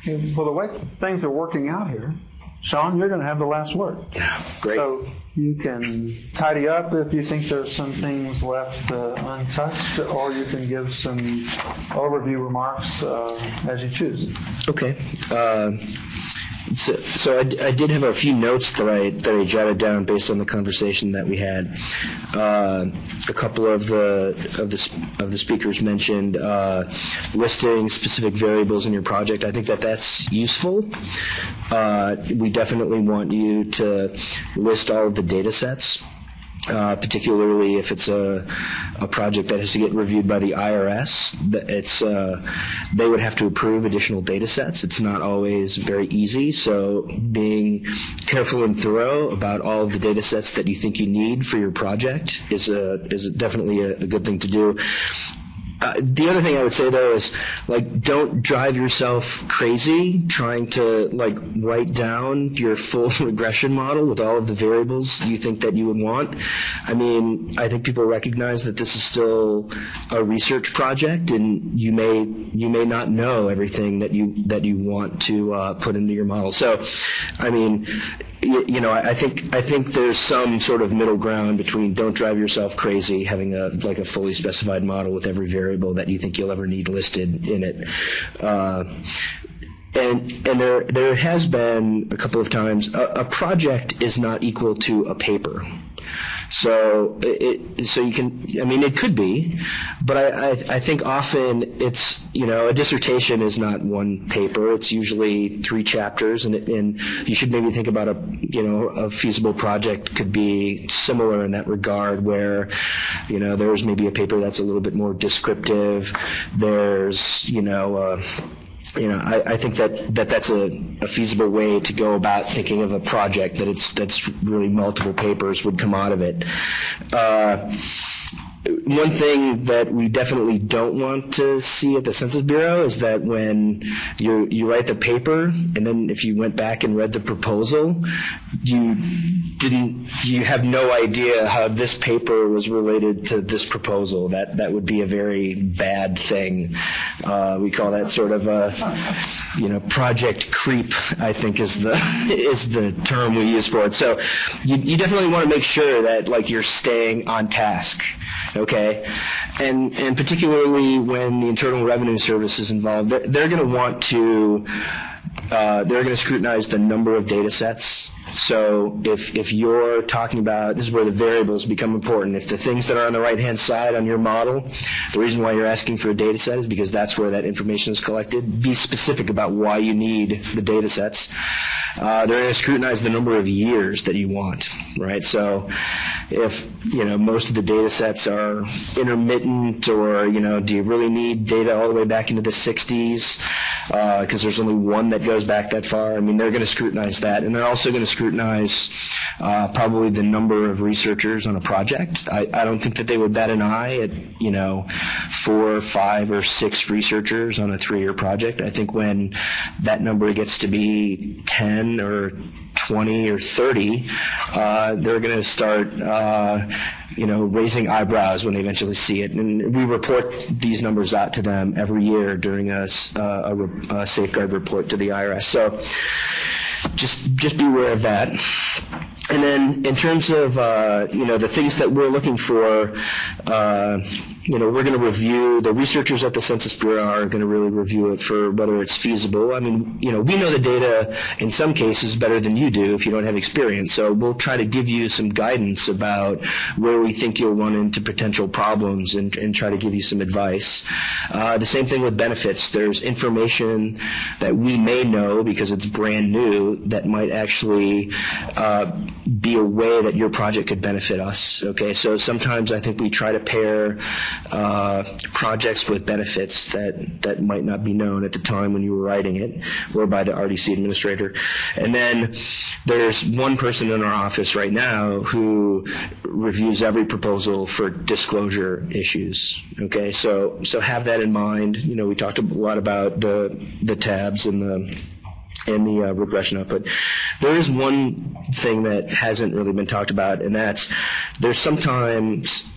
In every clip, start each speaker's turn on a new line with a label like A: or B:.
A: Well, the way things are working out here, Sean, you're going to have the last word.
B: Yeah, great.
A: So you can tidy up if you think there's some things left untouched, or you can give some overview remarks as you choose.
B: Okay. So I did have a few notes that I jotted down based on the conversation that we had. A couple of the speakers mentioned listing specific variables in your project. I think that's useful. We definitely want you to list all of the data sets. Particularly if it's a project that has to get reviewed by the IRS, they would have to approve additional data sets. It's not always very easy, so being careful and thorough about all of the data sets that you think you need for your project is definitely a good thing to do. The other thing I would say, though, is, don't drive yourself crazy trying to, write down your full regression model with all of the variables you think that you would want. I mean, I think people recognize that this is still a research project, and you may not know everything that you want to put into your model. So, I mean, I think there's some sort of middle ground between don't drive yourself crazy, having a fully specified model with every variable that you think you'll ever need listed in it. And there has been a couple of times a project is not equal to a paper. So you can, I mean, it could be, but I think often it's, a dissertation is not one paper. It's usually 3 chapters, and you should maybe think about a feasible project could be similar in that regard, where, there's maybe a paper that's a little bit more descriptive. There's, I think that's a feasible way to go about thinking of a project, that's really multiple papers would come out of it. One thing that we definitely don't want to see at the Census Bureau is that when you write the paper, and then if you went back and read the proposal, you have no idea how this paper was related to this proposal. That would be a very bad thing. We call that sort of project creep, I think is the term we use for it. So you definitely want to make sure that you're staying on task. Okay, and particularly when the Internal Revenue Service is involved, they're going to want to scrutinize the number of data sets. So if you're talking about, this is where the variables become important. If the things that are on the right-hand side on your model, the reason why you're asking for a data set is because that's where that information is collected. Be specific about why you need the data sets. They're going to scrutinize the number of years that you want, right? So if, most of the data sets are intermittent, or, do you really need data all the way back into the 60s? Because there's only one that goes back that far. I mean, they're going to scrutinize that. And they're also going to scrutinize probably the number of researchers on a project. I don't think that they would bat an eye at, 4, 5, or 6 researchers on a 3-year project. I think when that number gets to be 10 or 20 or 30, they're going to start, raising eyebrows when they eventually see it. And we report these numbers out to them every year during a safeguard report to the IRS. So just be aware of that. And then in terms of, the things that we're looking for, we're going to review, the researchers at the Census Bureau are going to really review it for whether it's feasible. I mean, we know the data in some cases better than you do if you don't have experience. So we'll try to give you some guidance about where we think you'll run into potential problems and try to give you some advice. The same thing with benefits. There's information that we may know because it's brand new that might actually be a way that your project could benefit us. Okay, so sometimes I think we try to pair projects with benefits that might not be known at the time when you were writing it, or by the RDC administrator. And then there's one person in our office right now who reviews every proposal for disclosure issues. Okay, so have that in mind. We talked a lot about the tabs and the regression output. There is one thing that hasn't really been talked about, and that's there's sometimes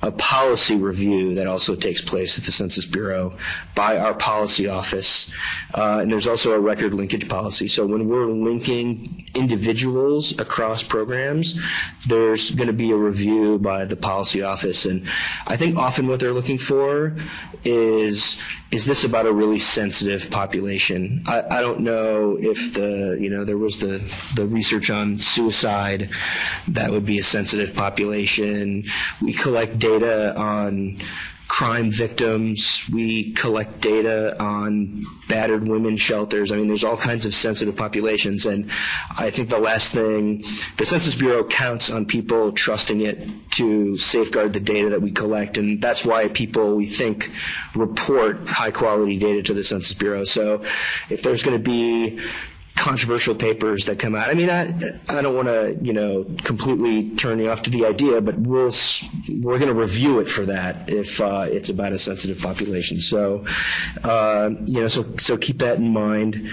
B: a policy review that also takes place at the Census Bureau by our policy office. And there's also a record linkage policy. So when we're linking individuals across programs, there's going to be a review by the policy office. And I think often what they're looking for is this about a really sensitive population? I don't know if there was the research on suicide, that would be a sensitive population. We collect data on crime victims. We collect data on battered women's shelters. I mean, there's all kinds of sensitive populations. And I think the last thing, the Census Bureau counts on people trusting it to safeguard the data that we collect. And that's why people, we think, report high quality data to the Census Bureau. So if there's going to be controversial papers that come out. I mean, I don't want to, completely turn you off to the idea, but we're going to review it for that if it's about a sensitive population. So, so keep that in mind.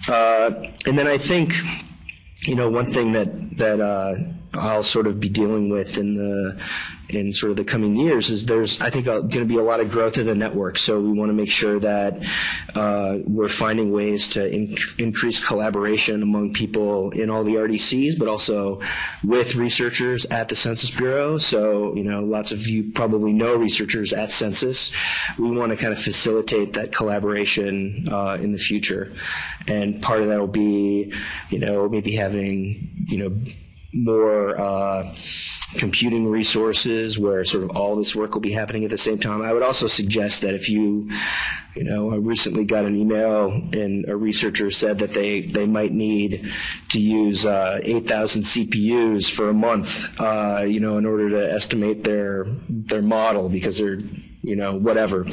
B: And then I think, one thing that I'll sort of be dealing with in sort of the coming years is there's, I think, going to be a lot of growth of the network. So we want to make sure that we're finding ways to increase collaboration among people in all the RDCs, but also with researchers at the Census Bureau. So, lots of you probably know researchers at Census. We want to kind of facilitate that collaboration in the future. And part of that will be, maybe having, more computing resources where sort of all this work will be happening at the same time. I would also suggest that if I recently got an email and a researcher said that they might need to use 8,000 CPUs for a month, in order to estimate their model because they're, whatever.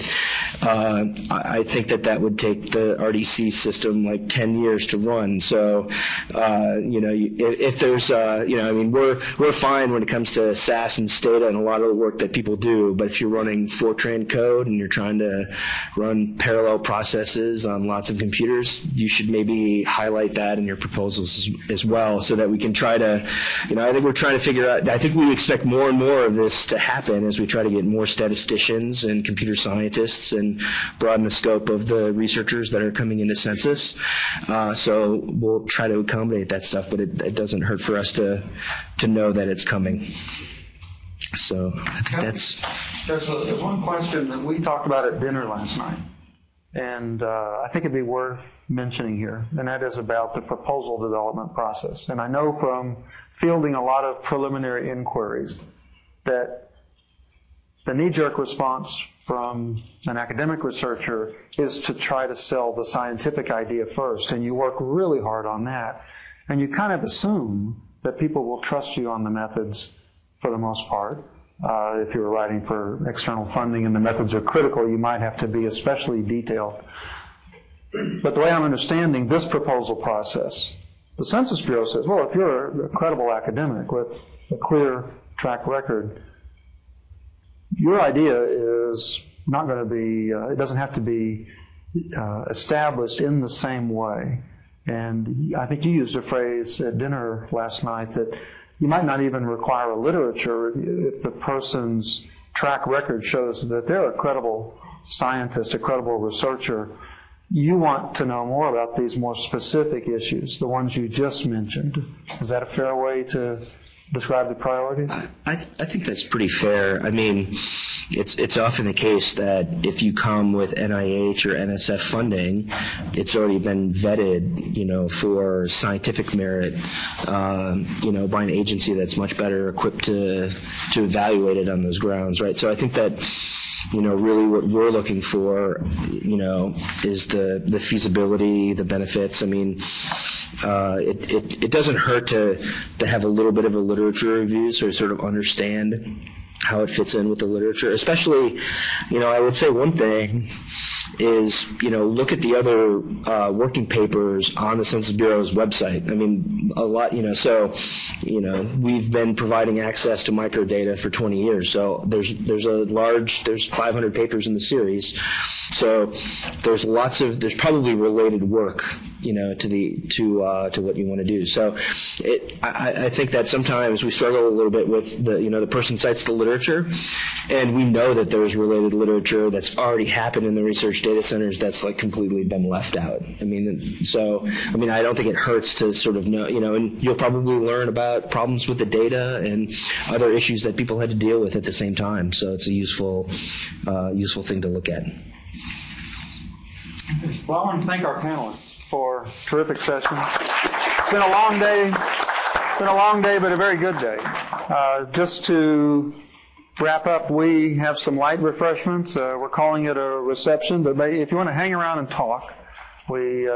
B: I think that would take the RDC system like 10 years to run. So, if there's, we're fine when it comes to SAS and Stata and a lot of the work that people do, but if you're running Fortran code and you're trying to run parallel processes on lots of computers, you should maybe highlight that in your proposals as well so that we can try to, I think we're trying to figure out, I think we expect more and more of this to happen as we try to get more statisticians and computer scientists and broaden the scope of the researchers that are coming into Census. So we'll try to accommodate that stuff, but it doesn't hurt for us to know that it's coming. So I think
A: There's one question that we talked about at dinner last night, and I think it'd be worth mentioning here, and that is about the proposal development process. And I know from fielding a lot of preliminary inquiries that the knee-jerk response from an academic researcher is to try to sell the scientific idea first, and you work really hard on that. And you kind of assume that people will trust you on the methods for the most part. If you were writing for external funding and the methods are critical, you might have to be especially detailed. But the way I'm understanding this proposal process, the Census Bureau says, well, if you're a credible academic with a clear track record, your idea is not going to be, it doesn't have to be established in the same way. And I think you used a phrase at dinner last night that you might not even require a literature if the person's track record shows that they're a credible scientist, a credible researcher. You want to know more about these more specific issues, the ones you just mentioned. Is that a fair way to describe the priorities?
B: I think that's pretty fair. I mean, it's often the case that if you come with NIH or NSF funding, it's already been vetted, for scientific merit, by an agency that's much better equipped to evaluate it on those grounds, right? So I think that, really what we're looking for, is the feasibility, the benefits. I mean, it doesn't hurt to have a little bit of a literature review so to sort of understand how it fits in with the literature. Especially, I would say one thing is, look at the other working papers on the Census Bureau's website. I mean, a lot, we've been providing access to microdata for 20 years. So there's 500 papers in the series. So there's probably related work, to what you want to do. So I think that sometimes we struggle a little bit with the person cites the literature, and we know that there's related literature that's already happened in the research data centers that's like completely been left out. I don't think it hurts to sort of know, and you'll probably learn about problems with the data and other issues that people had to deal with at the same time. So it's a useful thing to look at.
A: Well, I want to thank our panelists for a terrific session. It's been a long day. It's been a long day, but a very good day. Just to wrap up, we have some light refreshments. We're calling it a reception, but if you want to hang around and talk, we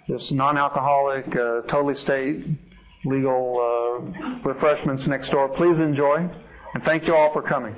A: just non-alcoholic, totally state legal refreshments next door. Please enjoy, and thank you all for coming.